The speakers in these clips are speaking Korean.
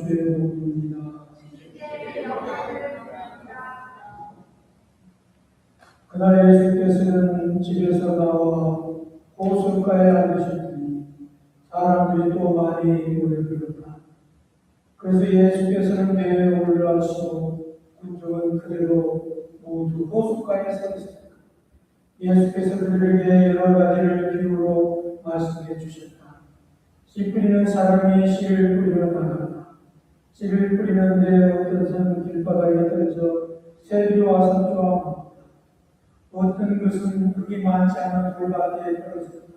주의 복입니다. 그날 예수께서는 집에서 나와 호숫가에 앉으셨더니 사람들이 또 많이 모여들었다. 그래서 예수께서는 배에 올라가시고 군중은 그대로 모두 호숫가에 서 있었다. 예수께서 그들에게 여러 가지를 비유로 말씀해 주셨다. 씨 뿌리는 사람이 씨를 뿌리러 나간다. 씨를 뿌리는데 어떤 사람은 길바닥에 떨어져 새들이 와서 쪼아먹는다. 어떤 것은 흙이 많지 않은 돌밭에 떨어졌다.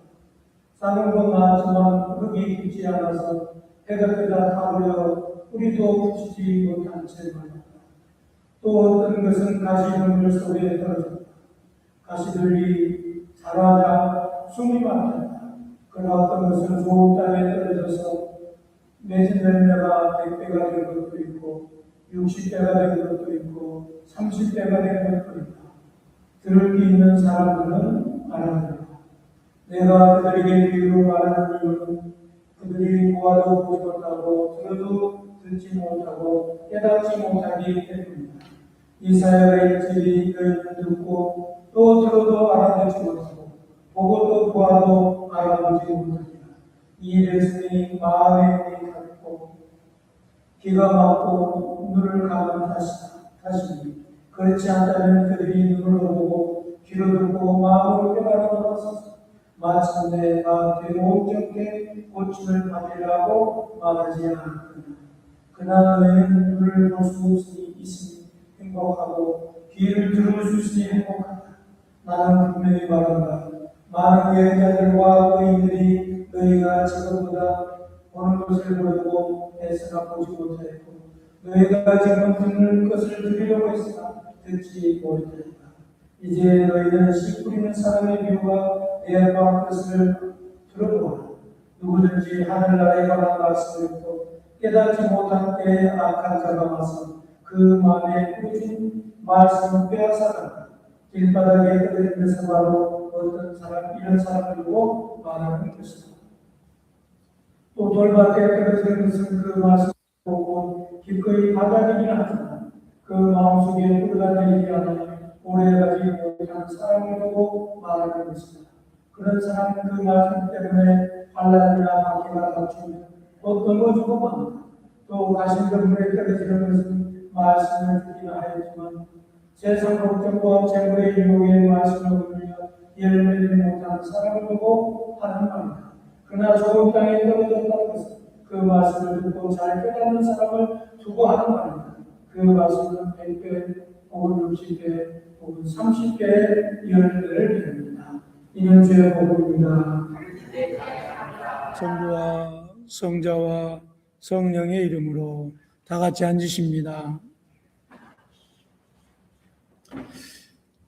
싹은 건 나았지만 흙이 굳지 않아서 해가 뜨다 타버려 뿌리도 붙이지 못한 채 말았다. 또 어떤 것은 가시덤불 속에 떨어졌다. 가시들이 자라자 숨이 막혔다. 그러나 어떤 것은 좋은 땅에 떨어져서 맺은 열매가 100배가 된 것도 있고 60배가 된 것도 있고 30배가 된 것도 있다. 들을 게 있는 사람들은 알아들었다. 내가 그들에게 비유로 말하는 이유는 그들이 보아도 보지 못하고 들어도 듣지 못하고 깨닫지 못하기 때문이다. 이사야가 일찍이 너희는 듣고 또 들어도 알아듣지 못하고 보고 또 보아도 알아보지 못하리라. 이 백성이 마음에 문이 닫고 귀가 막고 눈을 감은 탓이니 그렇지 않다면 그들이 눈으로 보고 귀로 듣고 마음으로 깨달아서 마침내 다 온전케 고침을 받으라고 말하지 않았구나. 그러나 너희는 눈을 볼 수 있으니 행복하고 귀를 들을 수 있으니 행복하다. 나는 분명히 말한다. 많은 여행자들과 의인들이 너희가 지금보다 보는 것을 보려고 애쓰나 보지 못하였고 너희가 지금 듣는 것을 들으려고 했으나 듣지 못하였다. 이제 너희는 씨 뿌리는 사람의 비유가 대화한 것을 들어보라. 누구든지 하늘나라에 관한 말씀을 듣고 깨닫지 못한 때에 악한 자가 와서 그 마음에 뿌려진 말씀을 빼앗아간다. 길바닥에 떨어진 것은 바로 어떤 사람, 이런 사람을 보고 말하는 것이다. 또 돌밭에 떨어진 것은 그 말씀을 보고 기꺼이 받아들이긴 하지만 그 마음속에 끌어다니지 않아 오래가지 못한 사람을 보고 말하는 것이다. 그런 사람은 그 말씀 때문에 환난이나 박해가 닥치면 또 넘어지고 만다. 또 가신덤불에 떨어지는 것은 말씀을 듣기나 하였지만 세상 걱정과 재물의 유혹에 말씀을 들으며 열매를 못하는 사람을 보고 하는 말이다. 그러나 좋은 땅에 떨어졌다는 것은 그 말씀을 듣고 잘 깨닫는 사람을 두고 하는 말이다. 그 말씀은 100배 혹은 60배 혹은 30배의 열매를 맺습니다. 이는 주의 복음입니다. 성부와 성자와 성령의 이름으로 다 같이 앉으십니다.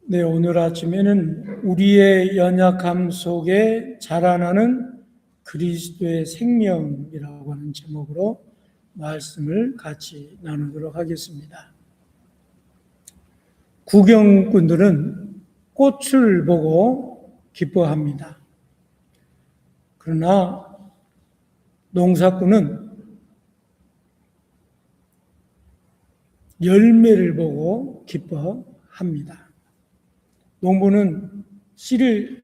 네, 오늘 아침에는 우리의 연약함 속에 자라나는 그리스도의 생명이라고 하는 제목으로 말씀을 같이 나누도록 하겠습니다. 구경꾼들은 꽃을 보고 기뻐합니다. 그러나 농사꾼은 열매를 보고 기뻐합니다. 농부는 씨를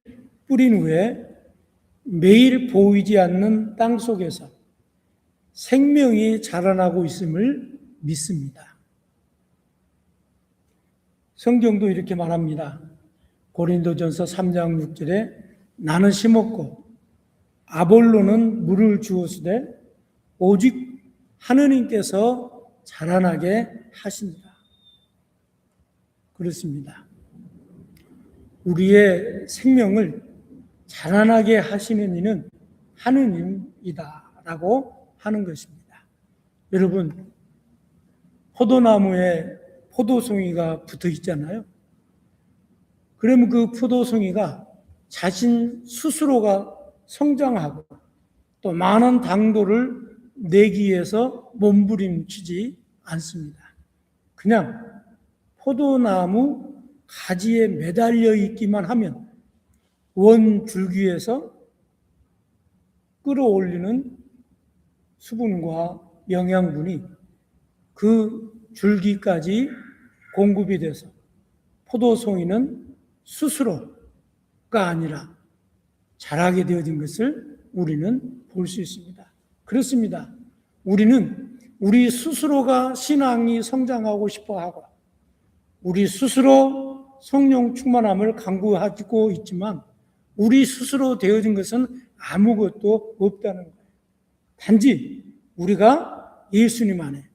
뿌린 후에 매일 보이지 않는 땅 속에서 생명이 자라나고 있음을 믿습니다. 성경도 이렇게 말합니다. 고린도전서 3장 6절에 나는 심었고 아볼로는 물을 주었으되 오직 하느님께서 자라나게 하신다. 그렇습니다. 우리의 생명을 자라나게 하시는 이는 하느님이다라고 하는 것입니다. 여러분, 포도나무에 포도송이가 붙어 있잖아요. 그러면 그 포도송이가 자신 스스로가 성장하고 또 많은 당도를 내기 위해서 몸부림치지 않습니다. 그냥 포도나무 가지에 매달려 있기만 하면 원 줄기에서 끌어올리는 수분과 영양분이 그 줄기까지 공급이 돼서 포도송이는 스스로가 아니라 자라게 되어진 것을 우리는 볼 수 있습니다. 그렇습니다. 우리는 우리 스스로가 신앙이 성장하고 싶어하고 우리 스스로 성령 충만함을 강구하고 있지만 우리 스스로 되어진 것은 아무것도 없다는 거예요. 단지 우리가 예수님 안에,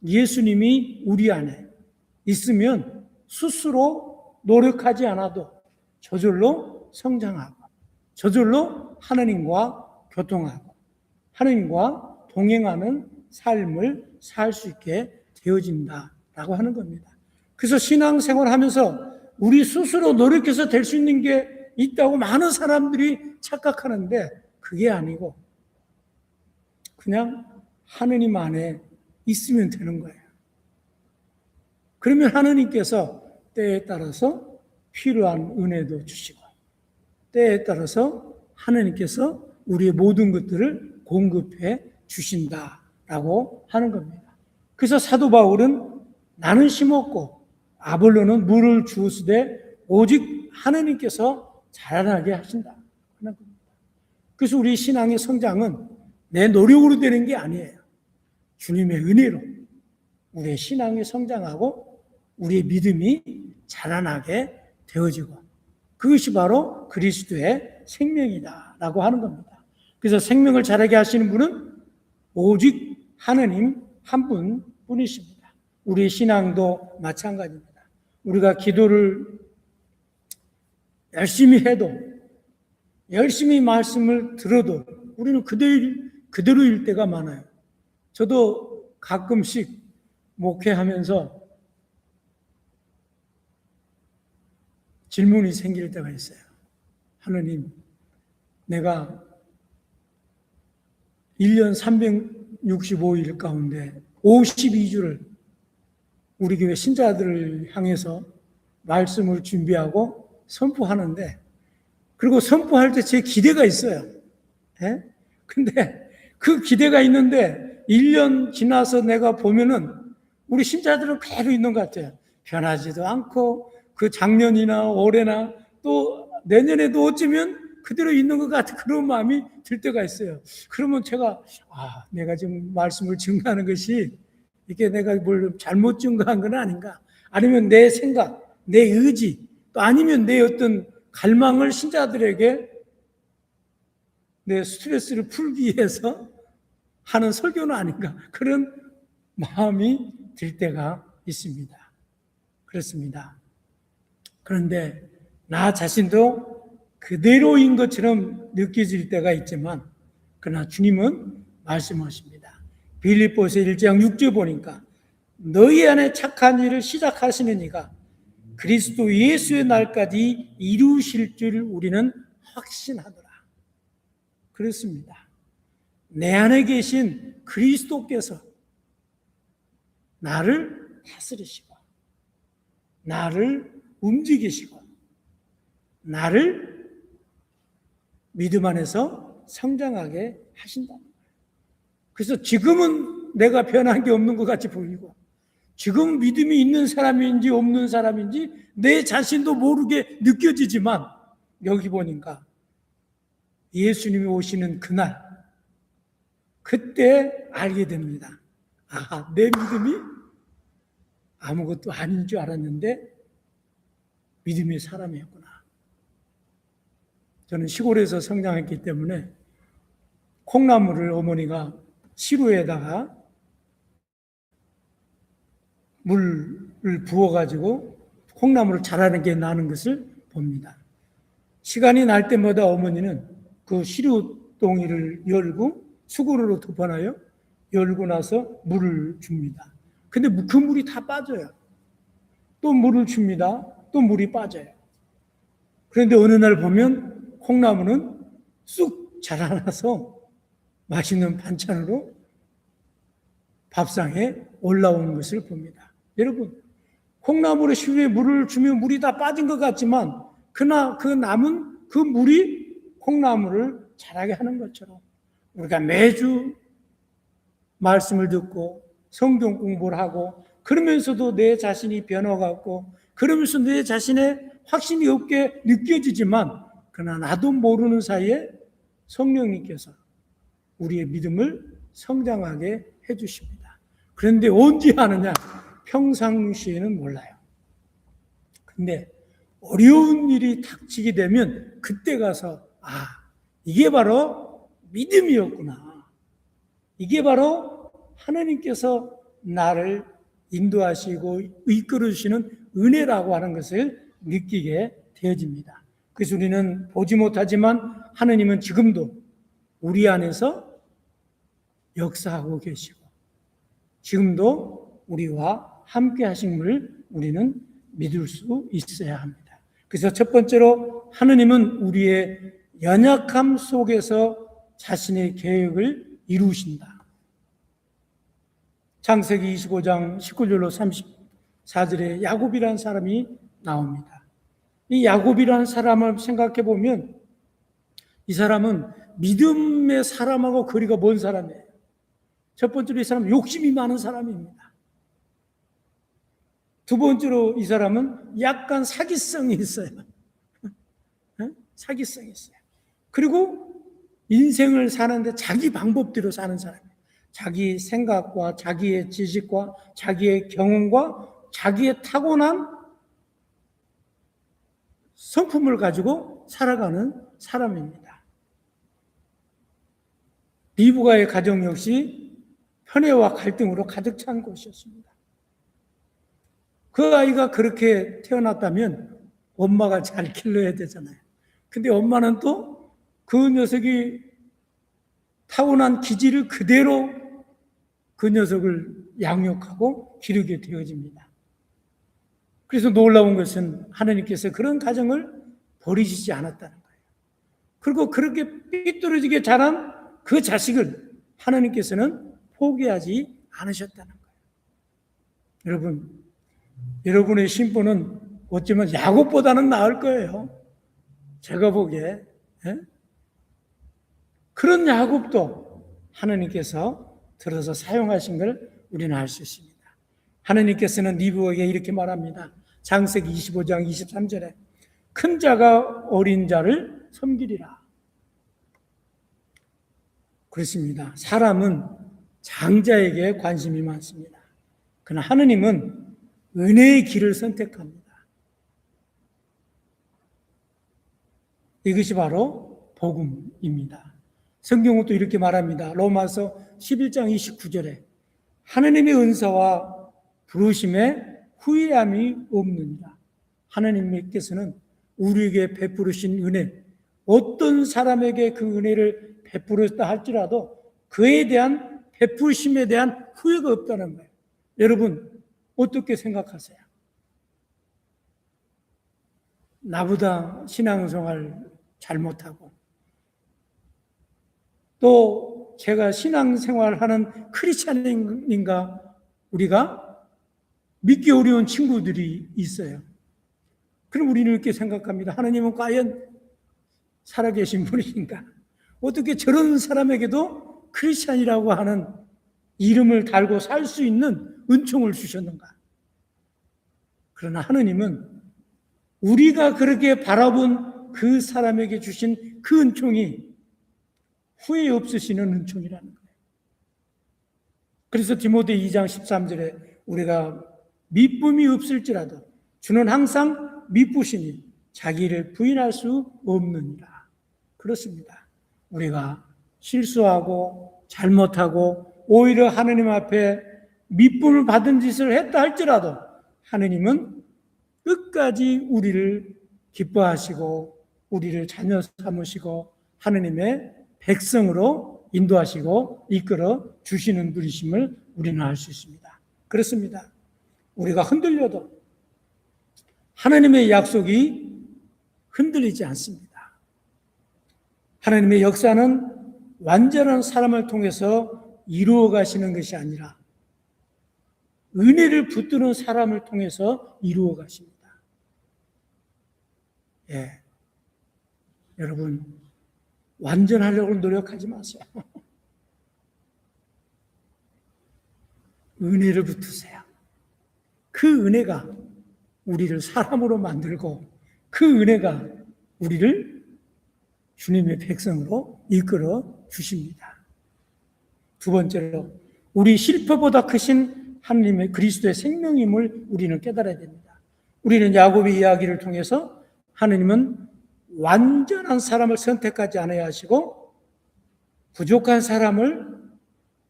예수님이 우리 안에 있으면 스스로 노력하지 않아도 저절로 성장하고 저절로 하나님과 교통하고 하나님과 동행하는 삶을 살 수 있게 되어진다라고 하는 겁니다. 그래서 신앙생활 하면서 우리 스스로 노력해서 될 수 있는 게 있다고 많은 사람들이 착각하는데 그게 아니고 그냥 하느님 안에 있으면 되는 거예요. 그러면 하느님께서 때에 따라서 필요한 은혜도 주시고 때에 따라서 하느님께서 우리의 모든 것들을 공급해 주신다라고 하는 겁니다. 그래서 사도 바울은 나는 심었고 아볼로는 물을 주었으되 오직 하느님께서 자라나게 하신다 하는 겁니다. 그래서 우리 신앙의 성장은 내 노력으로 되는 게 아니에요. 주님의 은혜로 우리의 신앙이 성장하고 우리의 믿음이 자라나게 되어지고 그것이 바로 그리스도의 생명이다라고 하는 겁니다. 그래서 생명을 자라게 하시는 분은 오직 하느님 한 분뿐이십니다. 우리의 신앙도 마찬가지입니다. 우리가 기도를 열심히 해도 열심히 말씀을 들어도 우리는 그대로일 때가 많아요. 저도 가끔씩 목회하면서 질문이 생길 때가 있어요. 하느님, 내가 1년 365일 가운데 52주를 우리 교회 신자들을 향해서 말씀을 준비하고 선포하는데 그리고 선포할 때 제 기대가 있어요. 근데 그 기대가 있는데 1년 지나서 내가 보면은 우리 신자들은 그대로 있는 것 같아요. 변하지도 않고 그 작년이나 올해나 또 내년에도 어쩌면 그대로 있는 것 같은 그런 마음이 들 때가 있어요. 그러면 제가 내가 지금 말씀을 증거하는 것이 이게 내가 뭘 잘못 증거한 건 아닌가? 아니면 내 생각, 내 의지, 또 아니면 내 어떤 갈망을 신자들에게 내 스트레스를 풀기 위해서 하는 설교는 아닌가? 그런 마음이 들 때가 있습니다. 그렇습니다. 그런데 나 자신도 그대로인 것처럼 느껴질 때가 있지만 그러나 주님은 말씀하십니다. 빌립보서 1장 6절 보니까 너희 안에 착한 일을 시작하시는 이가 그리스도 예수의 날까지 이루실 줄 우리는 확신하노라. 그렇습니다. 내 안에 계신 그리스도께서 나를 다스리시고 나를 움직이시고 나를 믿음 안에서 성장하게 하신다. 그래서 지금은 내가 변한 게 없는 것 같이 보이고 지금 믿음이 있는 사람인지 없는 사람인지 내 자신도 모르게 느껴지지만 여기 보니까 예수님이 오시는 그날 그때 알게 됩니다. 내 믿음이 아무것도 아닌 줄 알았는데 믿음의 사람이었구나. 저는 시골에서 성장했기 때문에 콩나물을 어머니가 시루에다가 물을 부어가지고 콩나물을 자라는 게 나는 것을 봅니다. 시간이 날 때마다 어머니는 그 시루동이를 열고 수건으로 덮어놔요. 열고 나서 물을 줍니다. 근데 그 물이 다 빠져요. 또 물을 줍니다. 또 물이 빠져요. 그런데 어느 날 보면 콩나물은 쑥 자라나서 맛있는 반찬으로 밥상에 올라오는 것을 봅니다. 여러분, 콩나물의 시루에 물을 주면 물이 다 빠진 것 같지만 그러나 그 남은 그 물이 콩나물을 자라게 하는 것처럼 우리가 매주 말씀을 듣고 성경 공부를 하고 그러면서도 내 자신이 변화가 없고 그러면서 내 자신의 확신이 없게 느껴지지만 그러나 나도 모르는 사이에 성령님께서 우리의 믿음을 성장하게 해주십니다. 그런데 언제 하느냐? 평상시에는 몰라요. 근데 어려운 일이 닥치게 되면 그때 가서 이게 바로 믿음이었구나. 이게 바로 하나님께서 나를 인도하시고 이끌어 주시는 은혜라고 하는 것을 느끼게 되어집니다. 그래서 우리는 보지 못하지만 하나님은 지금도 우리 안에서 역사하고 계시고 지금도 우리와 함께 하심을 우리는 믿을 수 있어야 합니다. 그래서 첫 번째로 하나님은 우리의 연약함 속에서 자신의 계획을 이루신다. 창세기 25장 19절로 34절에 야곱이라는 사람이 나옵니다. 이 야곱이라는 사람을 생각해 보면 이 사람은 믿음의 사람하고 거리가 먼 사람이에요. 첫 번째로 이 사람은 욕심이 많은 사람입니다. 두 번째로 이 사람은 약간 사기성이 있어요. 사기성이 있어요. 그리고 인생을 사는데 자기 방법대로 사는 사람이에요. 자기 생각과 자기의 지식과 자기의 경험과 자기의 타고난 성품을 가지고 살아가는 사람입니다. 리브가의 가정 역시 편애와 갈등으로 가득 찬 곳이었습니다. 그 아이가 그렇게 태어났다면 엄마가 잘 길러야 되잖아요. 근데 엄마는 또 그 녀석이 타고난 기질을 그대로 그 녀석을 양육하고 기르게 되어집니다. 그래서 놀라운 것은 하나님께서 그런 가정을 버리시지 않았다는 거예요. 그리고 그렇게 삐뚤어지게 자란 그 자식을 하나님께서는 포기하지 않으셨다는 거예요. 여러분의 신분은 어쩌면 야곱보다는 나을 거예요. 제가 보기에. 그런 야곱도 하나님께서 들어서 사용하신 걸 우리는 알 수 있습니다. 하나님께서는 리브에게 이렇게 말합니다. 창세기 25장 23절에 큰 자가 어린 자를 섬기리라. 그렇습니다. 사람은 장자에게 관심이 많습니다. 그러나 하느님은 은혜의 길을 선택합니다. 이것이 바로 복음입니다. 성경은 또 이렇게 말합니다. 로마서 11장 29절에 하느님의 은사와 부르심에 후회함이 없느니라. 하나님께서는 우리에게 베푸르신 은혜, 어떤 사람에게 그 은혜를 베푸렸다 할지라도 그에 대한 베푸심에 대한 후회가 없다는 거예요. 여러분 어떻게 생각하세요? 나보다 신앙생활 잘못하고 또 제가 신앙생활하는 크리스찬인가 우리가 믿기 어려운 친구들이 있어요. 그럼 우리는 이렇게 생각합니다. 하나님은 과연 살아계신 분이신가? 어떻게 저런 사람에게도 크리스찬이라고 하는 이름을 달고 살 수 있는 은총을 주셨는가? 그러나 하나님은 우리가 그렇게 바라본 그 사람에게 주신 그 은총이 후회 없으시는 은총이라는 거예요. 그래서 디모데 2장 13절에 우리가 미쁨이 없을지라도 주는 항상 미쁘시니 자기를 부인할 수 없느니라. 그렇습니다. 우리가 실수하고 잘못하고 오히려 하느님 앞에 미쁨을 받은 짓을 했다 할지라도 하느님은 끝까지 우리를 기뻐하시고 우리를 자녀 삼으시고 하느님의 백성으로 인도하시고 이끌어 주시는 분이심을 우리는 알 수 있습니다. 그렇습니다. 우리가 흔들려도 하나님의 약속이 흔들리지 않습니다. 하나님의 역사는 완전한 사람을 통해서 이루어 가시는 것이 아니라 은혜를 붙드는 사람을 통해서 이루어 가십니다. 여러분 완전하려고 노력하지 마세요. 은혜를 붙으세요. 그 은혜가 우리를 사람으로 만들고 그 은혜가 우리를 주님의 백성으로 이끌어 주십니다. 두 번째로 우리 실패보다 크신 하나님의 그리스도의 생명임을 우리는 깨달아야 됩니다. 우리는 야곱의 이야기를 통해서 하나님은 완전한 사람을 선택하지 않아야 하시고 부족한 사람을,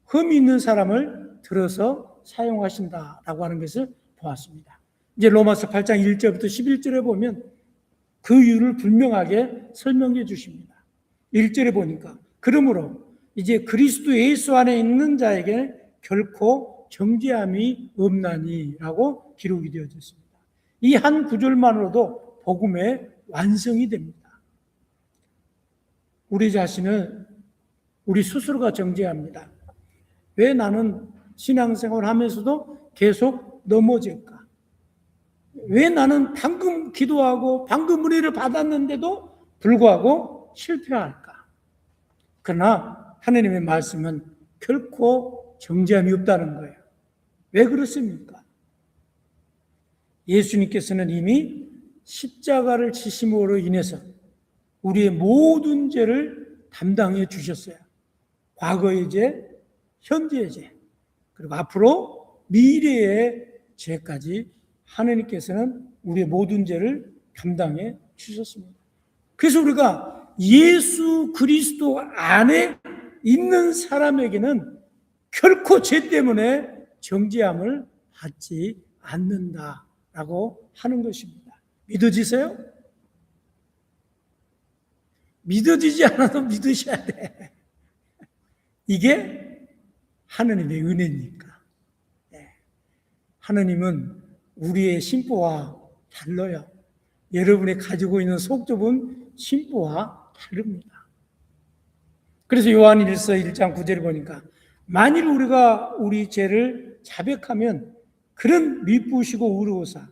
흠이 있는 사람을 들어서 사용하신다라고 하는 것을 보았습니다. 이제 로마서 8장 1절부터 11절에 보면 그 이유를 분명하게 설명해 주십니다. 1절에 보니까 그러므로 이제 그리스도 예수 안에 있는 자에게 결코 정죄함이 없나니 라고 기록이 되어져 있습니다. 이 한 구절만으로도 복음의 완성이 됩니다. 우리 자신은 우리 스스로가 정죄합니다. 왜 나는 신앙생활을 하면서도 계속 넘어질까? 왜 나는 방금 기도하고 방금 은혜를 받았는데도 불구하고 실패할까? 그러나 하나님의 말씀은 결코 정죄함이 없다는 거예요. 왜 그렇습니까? 예수님께서는 이미 십자가를 지심으로 인해서 우리의 모든 죄를 담당해 주셨어요. 과거의 죄, 현재의 죄, 그리고 앞으로 미래의 죄까지 하나님께서는 우리의 모든 죄를 담당해 주셨습니다. 그래서 우리가 예수 그리스도 안에 있는 사람에게는 결코 죄 때문에 정죄함을 받지 않는다라고 하는 것입니다. 믿어지세요? 믿어지지 않아도 믿으셔야 돼. 이게 하나님의 은혜니까. 하나님은 우리의 심보와 달라요. 여러분이 가지고 있는 속 좁은 심보와 다릅니다. 그래서 요한일서 1장 9절을 보니까 만일 우리가 우리 죄를 자백하면 그는 미쁘시고 의로우사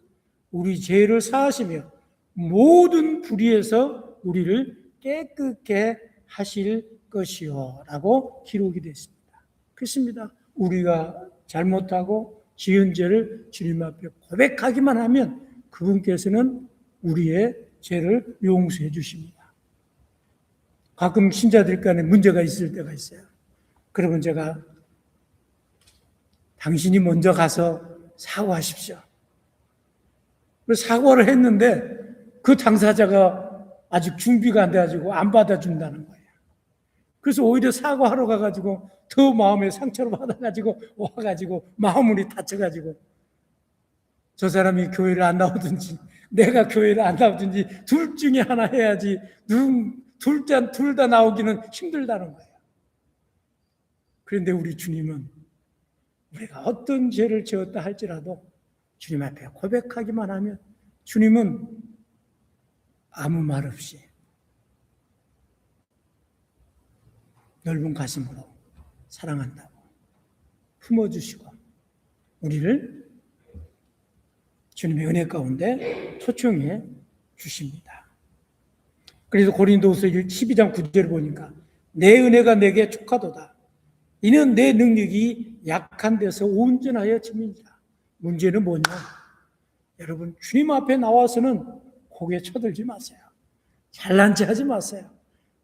우리 죄를 사하시며 모든 불의에서 우리를 깨끗게 하실 것이요 라고 기록이 됐습니다. 그렇습니다. 우리가 잘못하고 지은 죄를 주님 앞에 고백하기만 하면 그분께서는 우리의 죄를 용서해 주십니다. 가끔 신자들 간에 문제가 있을 때가 있어요. 그러면 제가 당신이 먼저 가서 사과하십시오. 사과를 했는데 그 당사자가 아직 준비가 안 돼가지고 안 받아준다는 거예요. 그래서 오히려 사과하러 가가지고 더 마음에 상처를 받아가지고 와가지고 마음이 다쳐가지고 저 사람이 교회를 안 나오든지 내가 교회를 안 나오든지 둘 중에 하나 해야지 둘 다 나오기는 힘들다는 거예요. 그런데 우리 주님은 우리가 어떤 죄를 지었다 할지라도 주님 앞에 고백하기만 하면 주님은 아무 말 없이 넓은 가슴으로 사랑한다고 품어주시고 우리를 주님의 은혜 가운데 초청해 주십니다. 그래서 고린도후서 12장 9절을 보니까 내 은혜가 내게 족하도다. 이는 내 능력이 약한 데서 온전하여 칩니다. 문제는 뭐냐? 여러분 주님 앞에 나와서는 고개 쳐들지 마세요. 잘난 체 하지 마세요.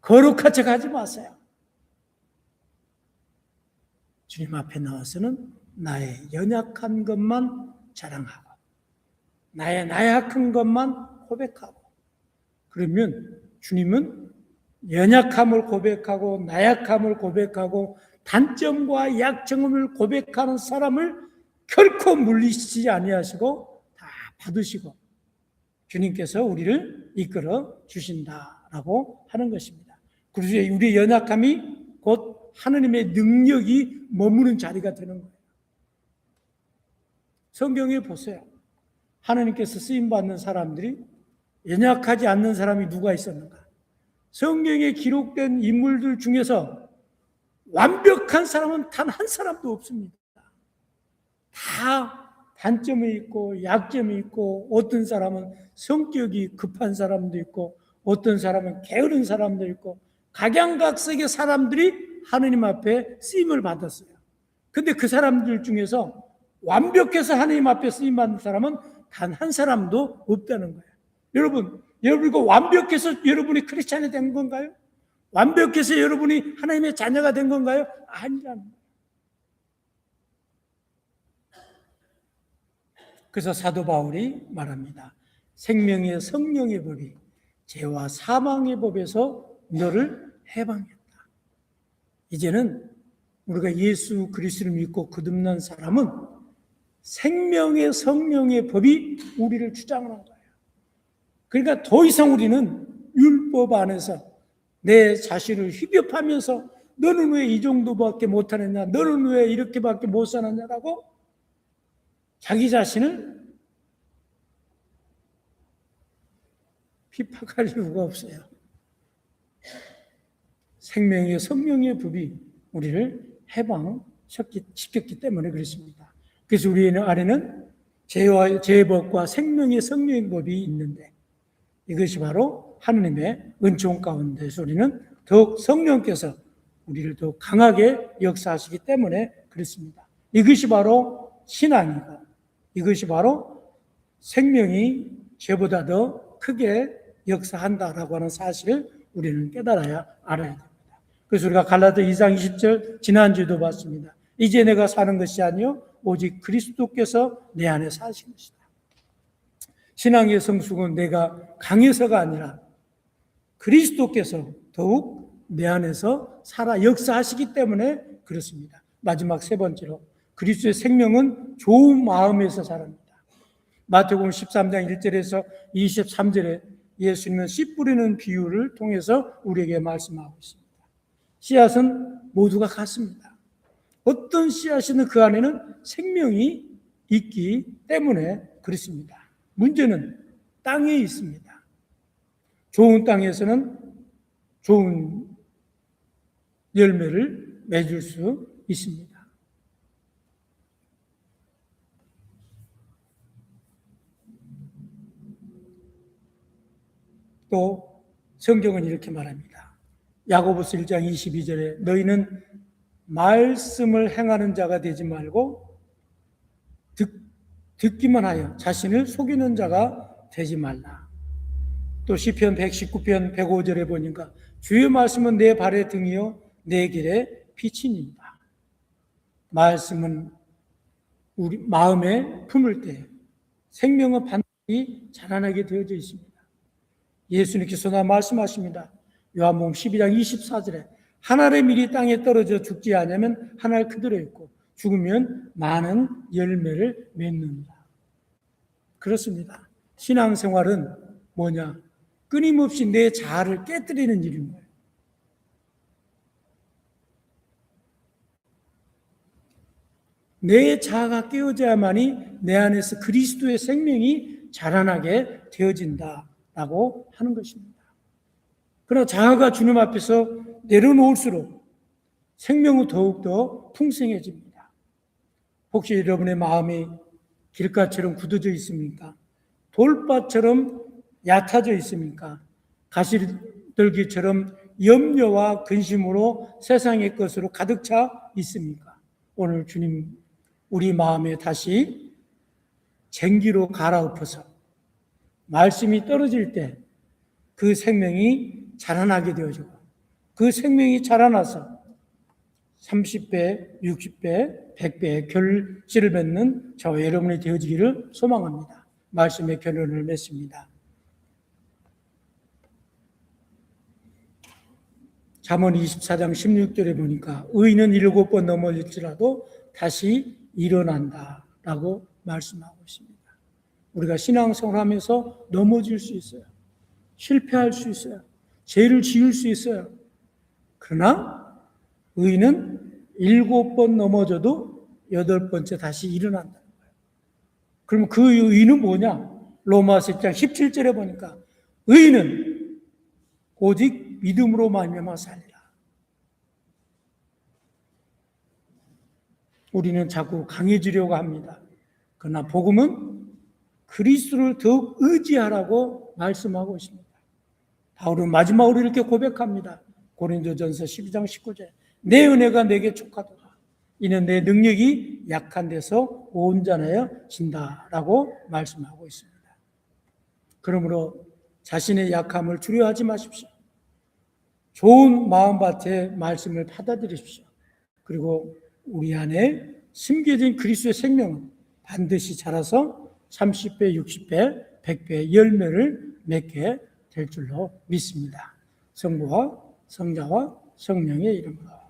거룩한 척 하지 마세요. 주님 앞에 나와서는 나의 연약한 것만 자랑하고 나의 나약한 것만 고백하고 그러면 주님은 연약함을 고백하고 나약함을 고백하고 단점과 약점을 고백하는 사람을 결코 물리시지 아니하시고 다 받으시고 주님께서 우리를 이끌어 주신다라고 하는 것입니다. 그래서 우리의 연약함이 곧 하나님의 능력이 머무는 자리가 되는 거예요. 성경에 보세요. 하나님께서 쓰임받는 사람들이 연약하지 않는 사람이 누가 있었는가? 성경에 기록된 인물들 중에서 완벽한 사람은 단 한 사람도 없습니다. 다 단점이 있고 약점이 있고 어떤 사람은 성격이 급한 사람도 있고 어떤 사람은 게으른 사람도 있고 각양각색의 사람들이 하느님 앞에 쓰임을 받았어요. 근데 그 사람들 중에서 완벽해서 하나님 앞에 쓰임받는 사람은 단 한 사람도 없다는 거예요. 여러분 이거 완벽해서 여러분이 크리스찬이 된 건가요? 완벽해서 여러분이 하나님의 자녀가 된 건가요? 아니랍니다. 그래서 사도 바울이 말합니다. 생명의 성령의 법이 죄와 사망의 법에서 너를 해방했다. 이제는 우리가 예수 그리스도를 믿고 거듭난 사람은 생명의 성령의 법이 우리를 주장하는 거예요. 그러니까 더 이상 우리는 율법 안에서 내 자신을 휘벼파면서 너는 왜 이 정도밖에 못하느냐, 너는 왜 이렇게밖에 못 사느냐라고 자기 자신을 핍박할 이유가 없어요. 생명의 성령의 법이 우리를 해방시켰기 때문에 그렇습니다. 그래서 우리 안에는 죄법과 생명의 성령의 법이 있는데 이것이 바로 하느님의 은총 가운데서 우리는 더욱 성령께서 우리를 더욱 강하게 역사하시기 때문에 그렇습니다. 이것이 바로 신앙이고 이것이 바로 생명이 죄보다 더 크게 역사한다라고 하는 사실을 우리는 깨달아야 알아야 됩니다. 그래서 우리가 갈라디아 2장 20절 지난주에도 봤습니다. 이제 내가 사는 것이 아니요 오직 그리스도께서 내 안에 사신 것이다. 신앙의 성숙은 내가 강해서가 아니라 그리스도께서 더욱 내 안에서 살아 역사하시기 때문에 그렇습니다. 마지막 세 번째로 그리스도의 생명은 좋은 마음에서 자랍니다. 마태복음 13장 1절에서 23절에 예수님은 씨 뿌리는 비유를 통해서 우리에게 말씀하고 있습니다. 씨앗은 모두가 같습니다. 어떤 씨앗이든 그 안에는 생명이 있기 때문에 그렇습니다. 문제는 땅에 있습니다. 좋은 땅에서는 좋은 열매를 맺을 수 있습니다. 또 성경은 이렇게 말합니다. 야고보서 1장 22절에 너희는 말씀을 행하는 자가 되지 말고 듣기만 하여 자신을 속이는 자가 되지 말라. 또 시편 119편 105절에 보니까 주의 말씀은 내 발의 등이요 내 길의 빛이니이다. 말씀은 우리 마음에 품을 때 생명은 반드시 자라나게 되어져 있습니다. 예수님께서 말씀하십니다. 요한복음 12장 24절에 한 알의 밀이 땅에 떨어져 죽지 않으면 한 알 그대로 있고 죽으면 많은 열매를 맺는다. 그렇습니다. 신앙생활은 뭐냐? 끊임없이 내 자아를 깨뜨리는 일인 거예요. 내 자아가 깨어져야만이 내 안에서 그리스도의 생명이 자라나게 되어진다라고 하는 것입니다. 그러나 자아가 주님 앞에서 내려놓을수록 생명은 더욱더 풍성해집니다. 혹시 여러분의 마음이 길가처럼 굳어져 있습니까? 돌밭처럼 얕아져 있습니까? 가시들기처럼 염려와 근심으로 세상의 것으로 가득 차 있습니까? 오늘 주님 우리 마음에 다시 쟁기로 갈아엎어서 말씀이 떨어질 때 그 생명이 자라나게 되어지고 그 생명이 자라나서 30배, 60배, 100배의 결실을 맺는 저와 여러분이 되어지기를 소망합니다. 말씀의 결론을 맺습니다. 잠언 24장 16절에 보니까 의인은 7번 넘어질지라도 다시 일어난다라고 말씀하고 있습니다. 우리가 신앙생활하면서 넘어질 수 있어요. 실패할 수 있어요. 죄를 지을 수 있어요. 그러나 의인은 7번 넘어져도 8번째 다시 일어난다는 거예요. 그럼 그 의인은 뭐냐? 로마서 1장 17절에 보니까 의인은 오직 믿음으로 말미암아 살리라. 우리는 자꾸 강해지려고 합니다. 그러나 복음은 그리스도를 더욱 의지하라고 말씀하고 있습니다. 바울은 마지막으로 이렇게 고백합니다. 고린도전서 12장 19절 내 은혜가 내게 족하도다. 이는 내 능력이 약한 데서 온전해진다라고 말씀하고 있습니다. 그러므로 자신의 약함을 두려워하지 마십시오. 좋은 마음밭의 말씀을 받아들이십시오. 그리고 우리 안에 심겨진 그리스도의 생명은 반드시 자라서 30배, 60배, 100배 열매를 맺게 될 줄로 믿습니다. 성부와 성자와 성령의 이름으로.